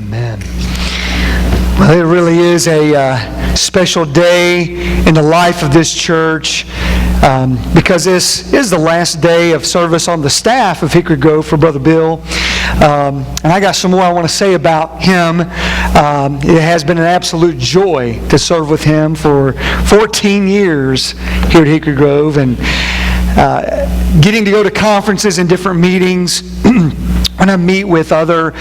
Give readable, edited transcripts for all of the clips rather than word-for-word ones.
Amen. Well, it really is a special day in the life of this church because this is the last day of service on the staff of Hickory Grove for Brother Bill. And I got some more I want to say about him. It has been an absolute joy to serve with him for 14 years here at Hickory Grove, and getting to go to conferences and different meetings. When I meet with other,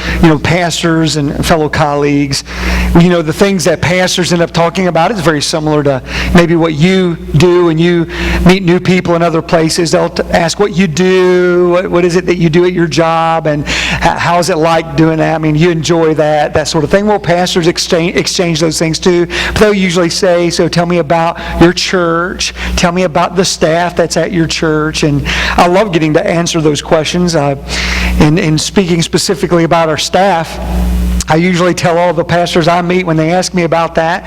pastors and fellow colleagues, the things that pastors end up talking about is very similar to maybe what you do when you meet new people in other places. They'll ask what you do, what is it that you do at your job, and how is it like doing that? I mean, you enjoy that sort of thing. Well, pastors exchange those things too. But they'll usually say, so tell me about your church. Tell me about the staff that's at your church. And I love getting to answer those questions. And speaking specifically about our staff, I usually tell all the pastors I meet when they ask me about that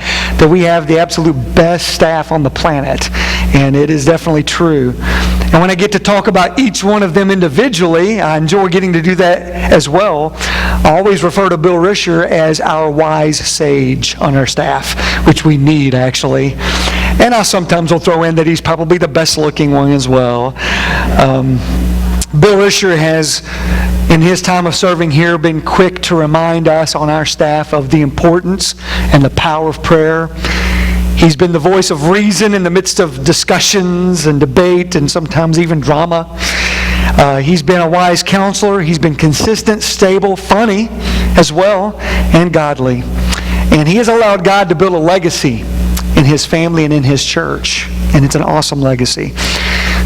we have the absolute best staff on the planet. And it is definitely true. And when I get to talk about each one of them individually, I enjoy getting to do that as well. I always refer to Bill Risher as our wise sage on our staff, which we need actually. And I sometimes will throw in that he's probably the best looking one as well. Bill Risher has, in his time of serving here, been quick to remind us on our staff of the importance and the power of prayer. He's been the voice of reason in the midst of discussions and debate and sometimes even drama. He's been a wise counselor. He's been consistent, stable, funny as well, and godly. And he has allowed God to build a legacy in his family and in his church. And it's an awesome legacy.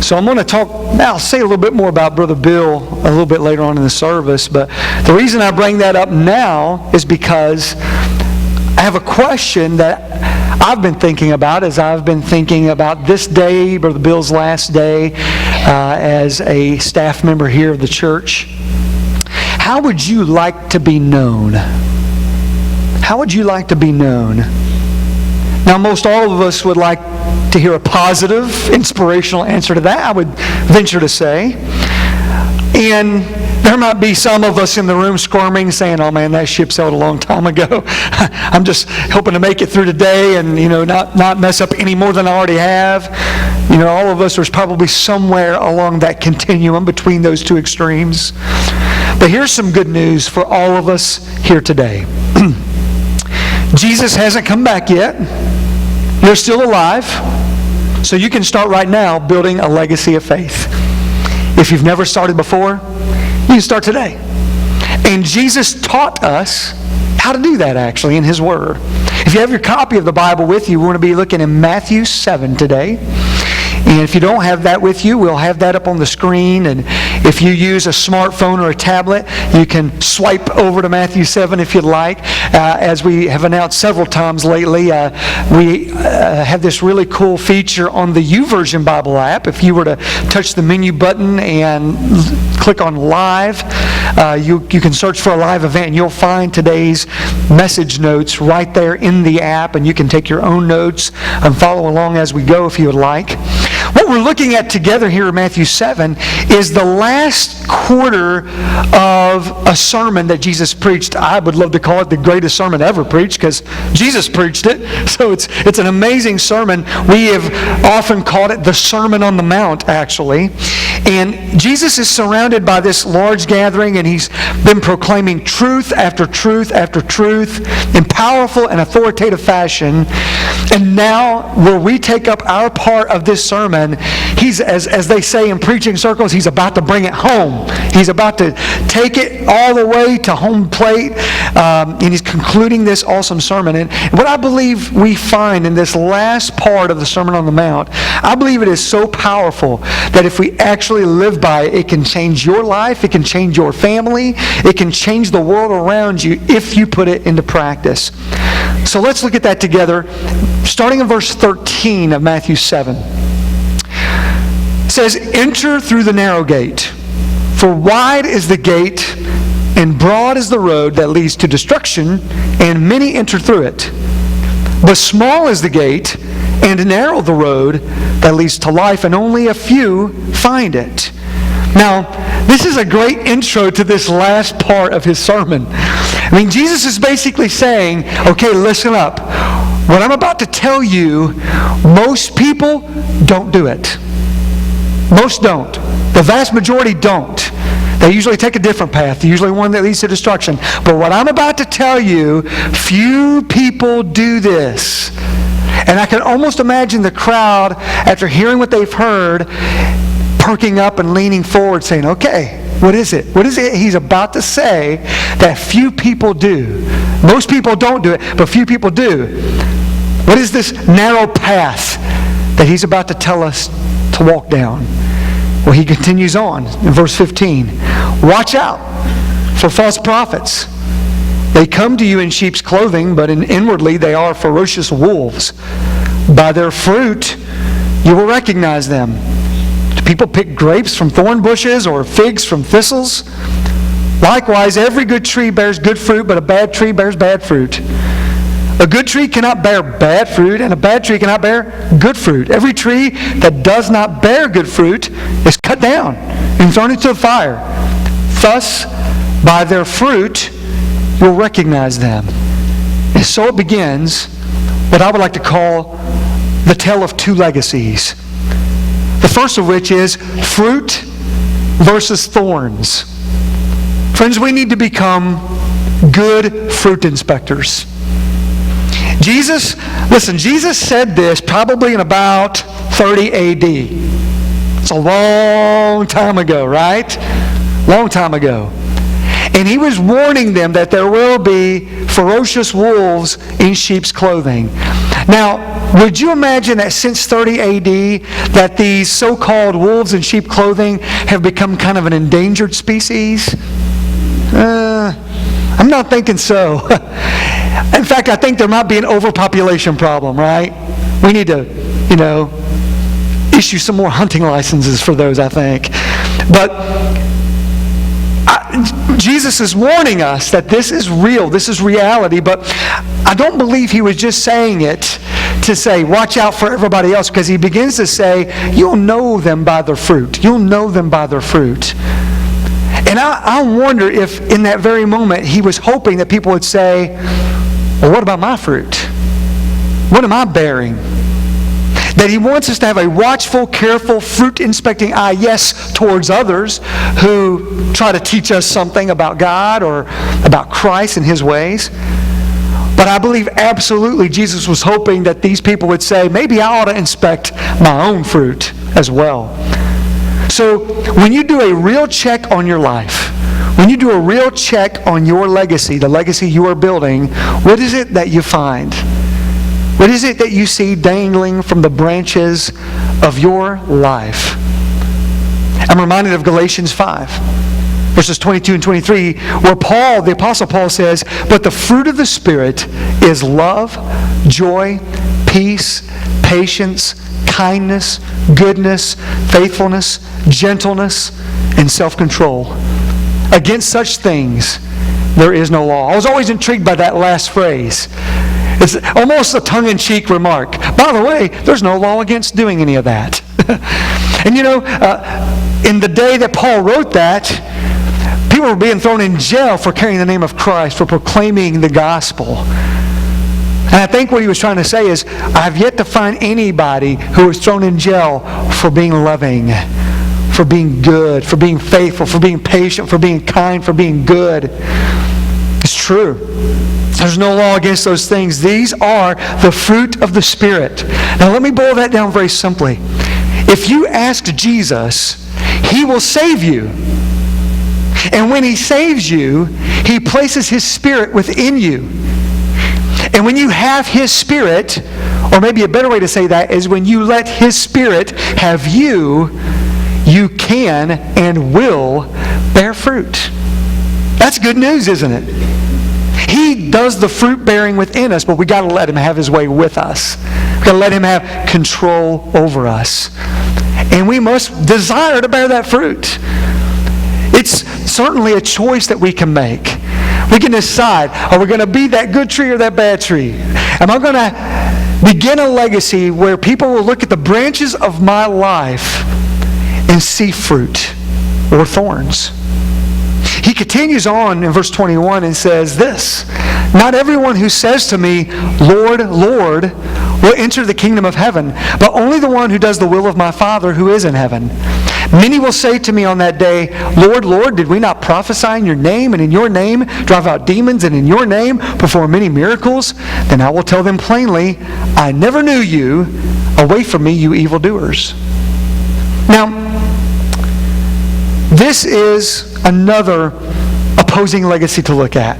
So I'm going to I'll say a little bit more about Brother Bill a little bit later on in the service, but the reason I bring that up now is because I have a question that I've been thinking about as I've been thinking about this day, Brother Bill's last day as a staff member here of the church. How would you like to be known? How would you like to be known? Now, most all of us would like to hear a positive, inspirational answer to that, I would venture to say. And there might be some of us in the room squirming, saying, oh man, that ship sailed a long time ago. I'm just hoping to make it through today and, not mess up any more than I already have. All of us are probably somewhere along that continuum between those two extremes. But here's some good news for all of us here today. Jesus hasn't come back yet. You're still alive. So you can start right now building a legacy of faith. If you've never started before, you can start today. And Jesus taught us how to do that actually in His Word. If you have your copy of the Bible with you, we're going to be looking in Matthew 7 today. And if you don't have that with you, we'll have that up on the screen. And if you use a smartphone or a tablet, you can swipe over to Matthew 7 if you'd like. As we have announced several times lately, we have this really cool feature on the YouVersion Bible app. If you were to touch the menu button and click on live, you can search for a live event and you'll find today's message notes right there in the app, and you can take your own notes and follow along as we go if you would like. What we're looking at together here in Matthew 7 is the last quarter of a sermon that Jesus preached. I would love to call it the greatest sermon ever preached because Jesus preached it. So it's an amazing sermon. We have often called it the Sermon on the Mount, actually. And Jesus is surrounded by this large gathering, and He's been proclaiming truth after truth after truth in powerful and authoritative fashion. And now, where we take up our part of this sermon, He's, as they say in preaching circles, He's about to bring it home. He's about to take it all the way to home plate, and He's concluding this awesome sermon. And what I believe we find in this last part of the Sermon on the Mount, I believe it is so powerful that if we actually live by it, it can change your life, it can change your family, it can change the world around you if you put it into practice. So let's look at that together, starting in verse 13 of Matthew 7. It says, "Enter through the narrow gate, for wide is the gate, and broad is the road that leads to destruction, and many enter through it. But small is the gate, and narrow the road that leads to life, and only a few find it." Now, this is a great intro to this last part of His sermon. I mean, Jesus is basically saying, okay, listen up. What I'm about to tell you, most people don't do it. Most don't. The vast majority don't. They usually take a different path, usually one that leads to destruction. But what I'm about to tell you, few people do this. And I can almost imagine the crowd, after hearing what they've heard, perking up and leaning forward saying, okay, what is it? What is it he's about to say that few people do? Most people don't do it, but few people do. What is this narrow path that he's about to tell us to walk down? Well, he continues on in verse 15. Watch out for false prophets. They come to you in sheep's clothing, but inwardly they are ferocious wolves. By their fruit you will recognize them. Do people pick grapes from thorn bushes or figs from thistles? Likewise, every good tree bears good fruit, but a bad tree bears bad fruit. A good tree cannot bear bad fruit, and a bad tree cannot bear good fruit. Every tree that does not bear good fruit is cut down and thrown into the fire. Thus, by their fruit, you'll recognize them. And so it begins what I would like to call the tale of two legacies. The first of which is fruit versus thorns. Friends, we need to become good fruit inspectors. Jesus said this probably in about 30 AD. It's a long time ago, right? Long time ago. And he was warning them that there will be ferocious wolves in sheep's clothing. Now, would you imagine that since 30 AD that these so-called wolves in sheep clothing have become kind of an endangered species? I'm not thinking so. In fact, I think there might be an overpopulation problem, right? We need to, issue some more hunting licenses for those, I think. But Jesus is warning us that this is real, this is reality, but I don't believe he was just saying it to say, watch out for everybody else, because he begins to say, you'll know them by their fruit. You'll know them by their fruit. And I wonder if in that very moment he was hoping that people would say, well, what about my fruit? What am I bearing? That he wants us to have a watchful, careful, fruit-inspecting eye, yes, towards others who try to teach us something about God or about Christ and his ways. But I believe absolutely Jesus was hoping that these people would say, maybe I ought to inspect my own fruit as well. So when you do a real check on your life, when you do a real check on your legacy, the legacy you are building, what is it that you find? What is it that you see dangling from the branches of your life? I'm reminded of Galatians 5, verses 22 and 23, where Paul, the Apostle Paul says, but the fruit of the Spirit is love, joy, peace, patience, kindness, goodness, faithfulness, gentleness, and self-control. Against such things there is no law. I was always intrigued by that last phrase. It's almost a tongue-in-cheek remark. By the way, there's no law against doing any of that. And in the day that Paul wrote that, people were being thrown in jail for carrying the name of Christ, for proclaiming the gospel. And I think what he was trying to say is, I've yet to find anybody who was thrown in jail for being loving, for being good, for being faithful, for being patient, for being kind, for being good. It's true. There's no law against those things. These are the fruit of the Spirit. Now let me boil that down very simply. If you ask Jesus, he will save you. And when he saves you, he places his Spirit within you. And when you have his Spirit, or maybe a better way to say that is when you let his Spirit have you, you can and will bear fruit. That's good news, isn't it? He does the fruit bearing within us, but we got to let him have his way with us. We've got to let him have control over us. And we must desire to bear that fruit. It's certainly a choice that we can make. We can decide, are we going to be that good tree or that bad tree? Am I going to begin a legacy where people will look at the branches of my life and see fruit or thorns? He He continues on in verse 21 and says this, "Not everyone who says to me, 'Lord, Lord,' will enter the kingdom of heaven, but only the one who does the will of my Father who is in heaven. Many will say to me on that day, 'Lord, Lord, did we not prophesy in your name, and in your name drive out demons, and in your name perform many miracles?' Then I will tell them plainly, 'I never knew you. Away from me, you evildoers.'" Now, this is another opposing legacy to look at.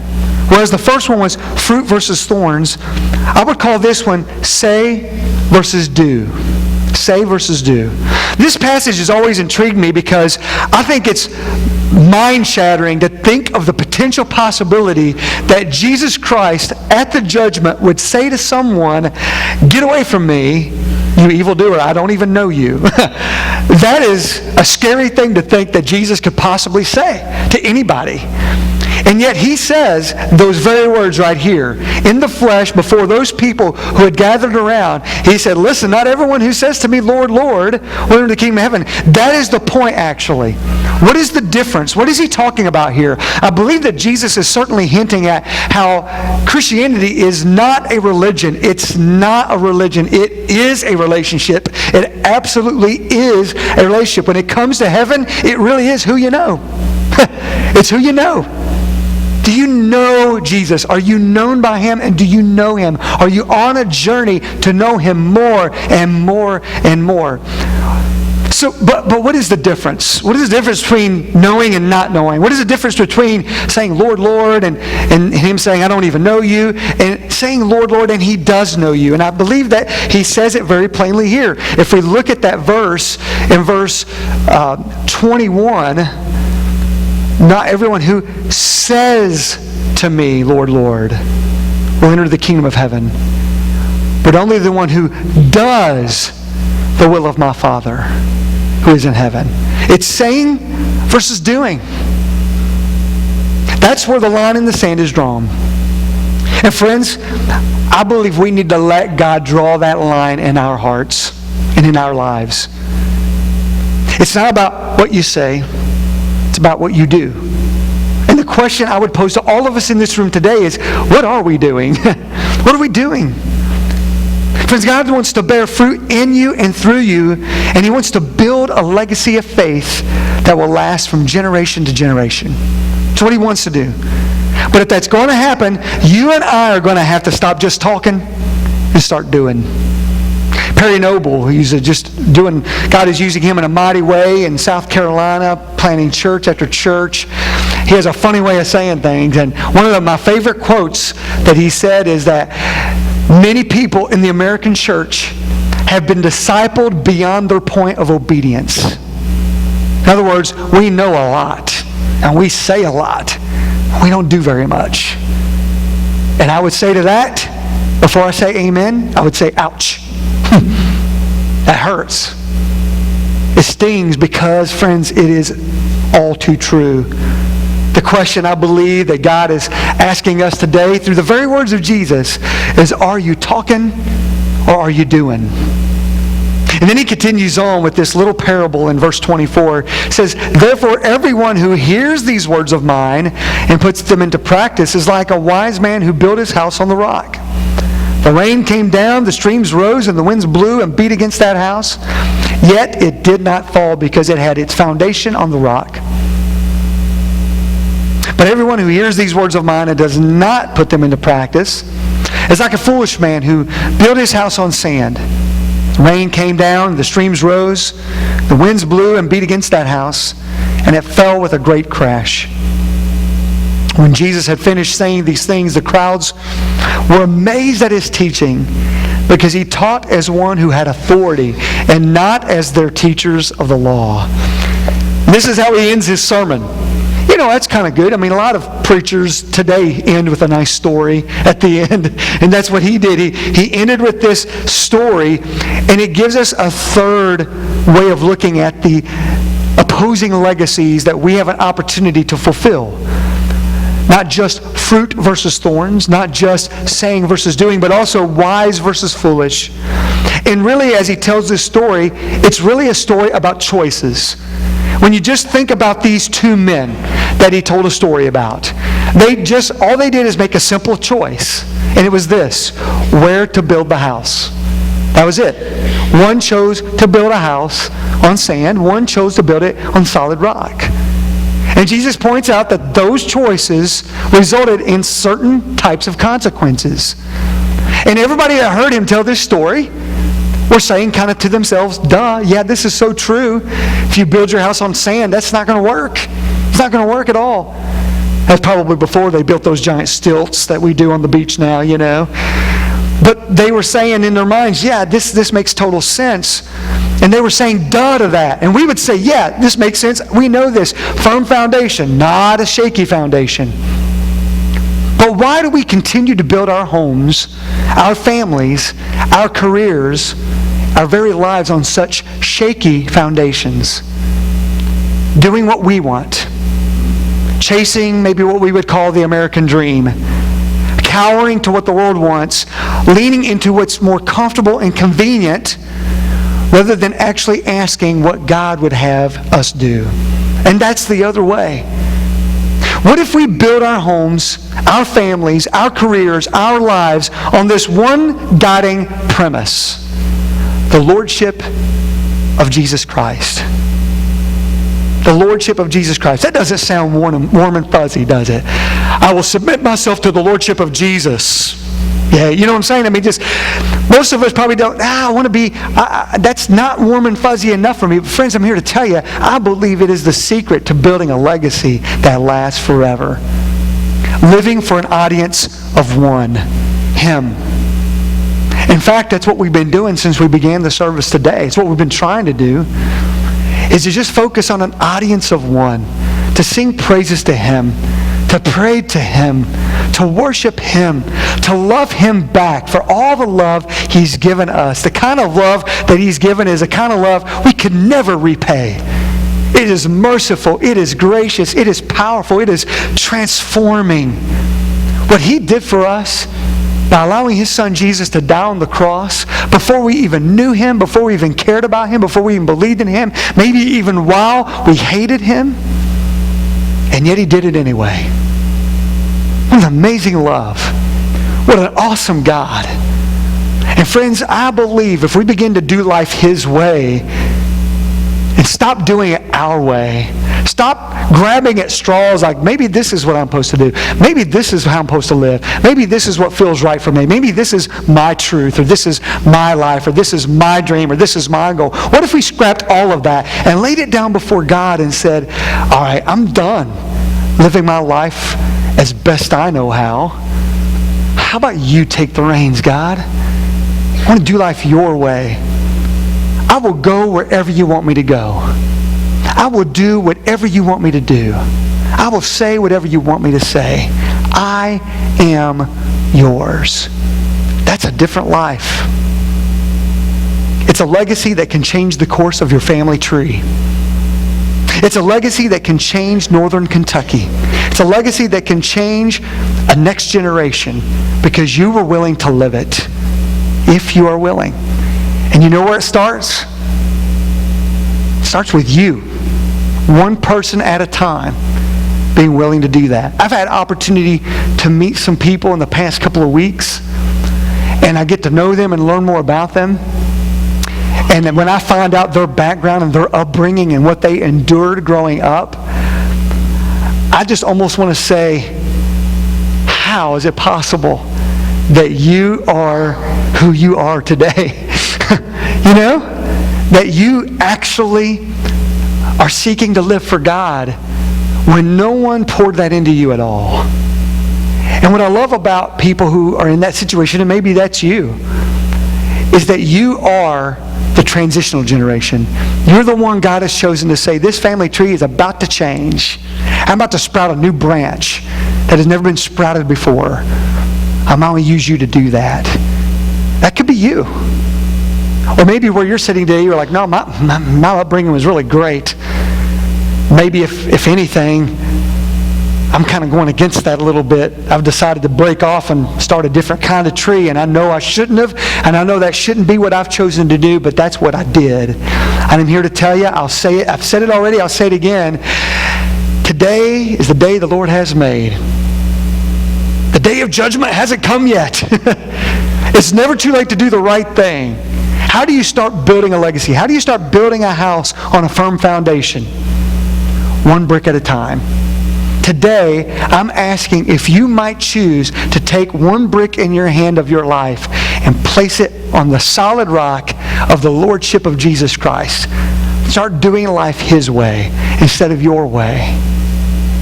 Whereas the first one was fruit versus thorns, I would call this one say versus do. Say versus do. This passage has always intrigued me because I think it's mind-shattering to think of the potential possibility that Jesus Christ at the judgment would say to someone, "Get away from me, you evildoer, I don't even know you." That is a scary thing to think that Jesus could possibly say to anybody. And yet he says those very words right here, in the flesh, before those people who had gathered around. He said, "Listen, not everyone who says to me, 'Lord, Lord,' will enter the kingdom of heaven." That is the point, actually. What is the difference? What is he talking about here? I believe that Jesus is certainly hinting at how Christianity is not a religion. It's not a religion. It is a relationship. It absolutely is a relationship. When it comes to heaven, it really is who you know. It's who you know. Do you know Jesus? Are you known by Him, and do you know Him? Are you on a journey to know Him more and more and more? So, but what is the difference? What is the difference between knowing and not knowing? What is the difference between saying, "Lord, Lord," and Him saying, "I don't even know you," and saying, "Lord, Lord," and He does know you? And I believe that He says it very plainly here. If we look at that verse, in verse 21, "Not everyone who says to me, 'Lord, Lord,' will enter the kingdom of heaven, but only the one who does the will of my Father who is in heaven." It's saying versus doing. That's where the line in the sand is drawn. And friends, I believe we need to let God draw that line in our hearts and in our lives. It's not about what you say. It's about what you do. And the question I would pose to all of us in this room today is, what are we doing? What are we doing? Friends, God wants to bear fruit in you and through you, and He wants to build a legacy of faith that will last from generation to generation. That's what He wants to do. But if that's going to happen, you and I are going to have to stop just talking and start doing. Perry Noble, God is using him in a mighty way in South Carolina, planting church after church. He has a funny way of saying things, and one of my favorite quotes that he said is that many people in the American church have been discipled beyond their point of obedience. In other words, we know a lot, and we say a lot. We don't do very much. And I would say to that, before I say amen, I would say, ouch. That hurts. It stings because, friends, it is all too true. The question I believe that God is asking us today through the very words of Jesus is, are you talking or are you doing? And then he continues on with this little parable in verse 24. It says, "Therefore everyone who hears these words of mine and puts them into practice is like a wise man who built his house on the rock. The rain came down, the streams rose, and the winds blew and beat against that house. Yet it did not fall because it had its foundation on the rock. But everyone who hears these words of mine and does not put them into practice is like a foolish man who built his house on sand. The rain came down, the streams rose, the winds blew and beat against that house, and it fell with a great crash." When Jesus had finished saying these things, the crowds were amazed at His teaching, because He taught as one who had authority and not as their teachers of the law. This is how He ends His sermon. You know, that's kind of good. I mean, a lot of preachers today end with a nice story at the end, and that's what He did. He ended with this story, and it gives us a third way of looking at the opposing legacies that we have an opportunity to fulfill. Not just fruit versus thorns, not just saying versus doing, but also wise versus foolish. And really, as he tells this story, it's really a story about choices. When you just think about these two men, that he told a story about. All they did is make a simple choice. And it was this: where to build the house. That was it. One chose to build a house on sand. One chose to build it on solid rock. And Jesus points out that those choices resulted in certain types of consequences. And everybody that heard him tell this story were saying kind of to themselves, duh, yeah, this is so true. If you build your house on sand, that's not going to work. It's not going to work at all. That's probably before they built those giant stilts that we do on the beach now, you know. But they were saying in their minds, yeah, this makes total sense. And they were saying duh to that. And we would say, yeah, this makes sense. We know this. Firm foundation, not a shaky foundation. But why do we continue to build our homes, our families, our careers, our very lives on such shaky foundations? Doing what we want. Chasing maybe what we would call the American dream. Cowering to what the world wants. Leaning into what's more comfortable and convenient rather than actually asking what God would have us do. And that's the other way. What if we build our homes, our families, our careers, our lives on this one guiding premise? The Lordship of Jesus Christ. The Lordship of Jesus Christ. That doesn't sound warm and fuzzy, does it? I will submit myself to the Lordship of Jesus. Yeah, you know what I'm saying? I mean, just most of us probably don't, I want to be, that's not warm and fuzzy enough for me. But friends, I'm here to tell you, I believe it is the secret to building a legacy that lasts forever. Living for an audience of one, Him. In fact, that's what we've been doing since we began the service today. It's what we've been trying to do, is to just focus on an audience of one, to sing praises to Him, to pray to Him, to worship Him, to love Him back for all the love He's given us. The kind of love that He's given is a kind of love we could never repay. It is merciful, it is gracious, it is powerful, it is transforming. What He did for us by allowing His Son Jesus to die on the cross before we even knew Him, before we even cared about Him, before we even believed in Him, maybe even while we hated Him, and yet He did it anyway. What an amazing love. What an awesome God. And friends, I believe if we begin to do life His way and stop doing it our way, stop grabbing at straws like maybe this is what I'm supposed to do. Maybe this is how I'm supposed to live. Maybe this is what feels right for me. Maybe this is my truth, or this is my life, or this is my dream, or this is my goal. What if we scrapped all of that and laid it down before God and said, all right, I'm done living my life as best I know how. How about you take the reins, God? I want to do life your way. I will go wherever you want me to go. I will do whatever you want me to do. I will say whatever you want me to say. I am yours. That's a different life. It's a legacy that can change the course of your family tree. It's a legacy that can change Northern Kentucky. It's a legacy that can change a next generation because you were willing to live it, if you are willing. And you know where it starts? It starts with you, one person at a time, being willing to do that. I've had opportunity to meet some people in the past couple of weeks, and I get to know them and learn more about them. And then when I find out their background and their upbringing and what they endured growing up, I just almost want to say, how is it possible that you are who you are today? You know? That you actually are seeking to live for God when no one poured that into you at all. And what I love about people who are in that situation, and maybe that's you, is that you are the transitional generation. You're the one God has chosen to say, this family tree is about to change. I'm about to sprout a new branch that has never been sprouted before. I'm going to use you to do that. That could be you. Or maybe where you're sitting today, you're like, no, my upbringing was really great. Maybe if anything, I'm kind of going against that a little bit. I've decided to break off and start a different kind of tree, and I know I shouldn't have, and I know that shouldn't be what I've chosen to do, but that's what I did. And I'm here to tell you, I'll say it, I've said it already, I'll say it again. Today is the day the Lord has made. The day of judgment hasn't come yet. It's never too late to do the right thing. How do you start building a legacy? How do you start building a house on a firm foundation? One brick at a time. Today, I'm asking if you might choose to take one brick in your hand of your life and place it on the solid rock of the Lordship of Jesus Christ. Start doing life His way instead of your way.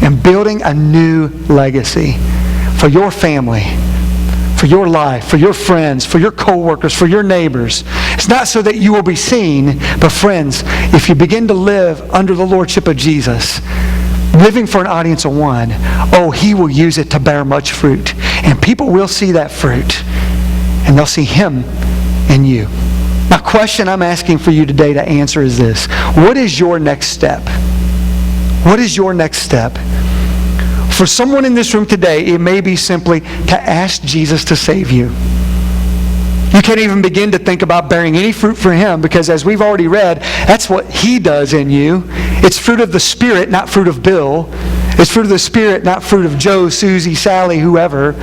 And building a new legacy for your family, for your life, for your friends, for your co-workers, for your neighbors. It's not so that you will be seen, but friends, if you begin to live under the Lordship of Jesus, living for an audience of one, He will use it to bear much fruit. And people will see that fruit. And they'll see Him in you. My question I'm asking for you today to answer is this. What is your next step? What is your next step? For someone in this room today, it may be simply to ask Jesus to save you. You can't even begin to think about bearing any fruit for Him because as we've already read, that's what He does in you. It's fruit of the Spirit, not fruit of Bill. It's fruit of the Spirit, not fruit of Joe, Susie, Sally, whoever.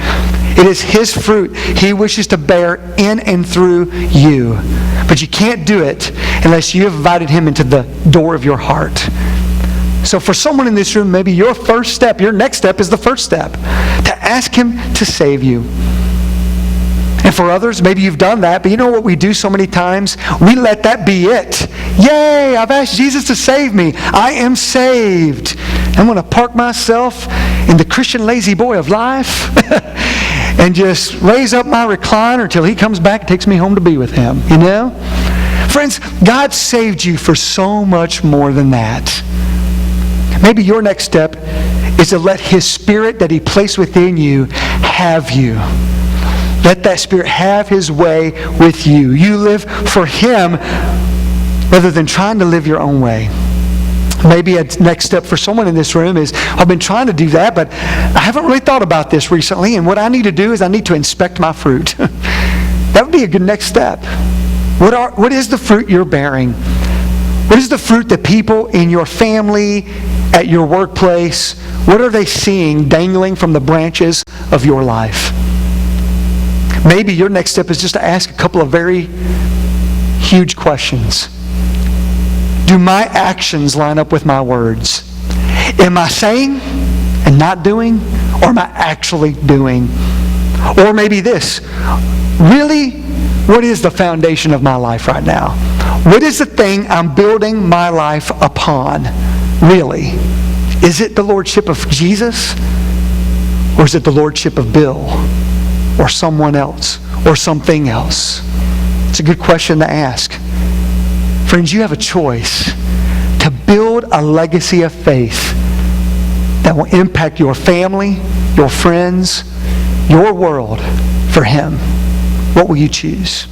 It is His fruit He wishes to bear in and through you. But you can't do it unless you have invited Him into the door of your heart. So for someone in this room, maybe your first step, your next step is the first step. To ask Him to save you. And for others, maybe you've done that, but you know what we do so many times? We let that be it. Yay, I've asked Jesus to save me. I am saved. I'm going to park myself in the Christian lazy boy of life and just raise up my recliner until He comes back and takes me home to be with Him. You know? Friends, God saved you for so much more than that. Maybe your next step is to let His Spirit that He placed within you have you. Let that Spirit have His way with you. You live for Him rather than trying to live your own way. Maybe a next step for someone in this room is, I've been trying to do that, but I haven't really thought about this recently, and what I need to do is I need to inspect my fruit. That would be a good next step. What is the fruit you're bearing? What is the fruit that people in your family, at your workplace, what are they seeing dangling from the branches of your life? Maybe your next step is just to ask a couple of very huge questions. Do my actions line up with my words? Am I saying and not doing, or am I actually doing? Or maybe this, really, what is the foundation of my life right now? What is the thing I'm building my life upon, really? Is it the Lordship of Jesus? Or is it the Lordship of Bill? Or someone else? Or something else? It's a good question to ask. Friends, you have a choice to build a legacy of faith that will impact your family, your friends, your world for Him. What will you choose?